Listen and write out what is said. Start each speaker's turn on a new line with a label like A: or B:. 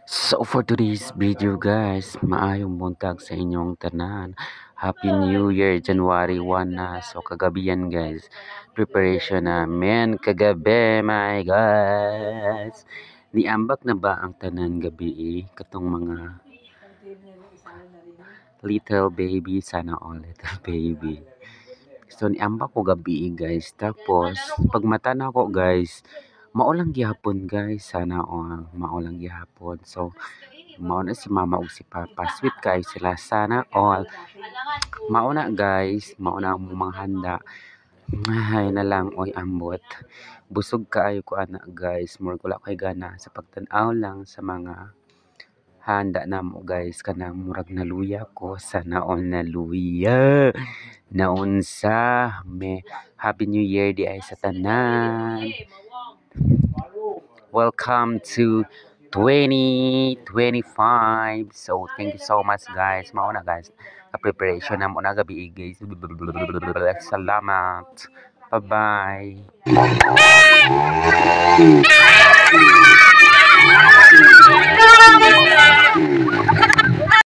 A: So for today's video guys, maayong buntag sa inyong tanan. Happy New Year, January 1 na. So kagabi yan guys. Preparation namin kagabi, my guys. Niambak na ba ang tanan gabi katong mga little baby, sana all little baby. So niambak ko gabi guys. Tapos pag mata na ko guys, maulang gihapon guys, sana all maulang gihapon. So mauna si mama ug si papa, sweet kayo sila, sana all mauna guys, mauna ang mga handa. Ay na lang oy ambot, busog kaayo ko ana guys, murag wala kay gana sa pagtan-aw lang sa mga handa namo guys, kanang murag naluya ko, sana all naluya naunsa me. Happy New Year di ay sa tanan. Welcome to 2025. So thank you so much guys. Mauna guys. Preparation na muna gabi guys. Salamat. Bye bye.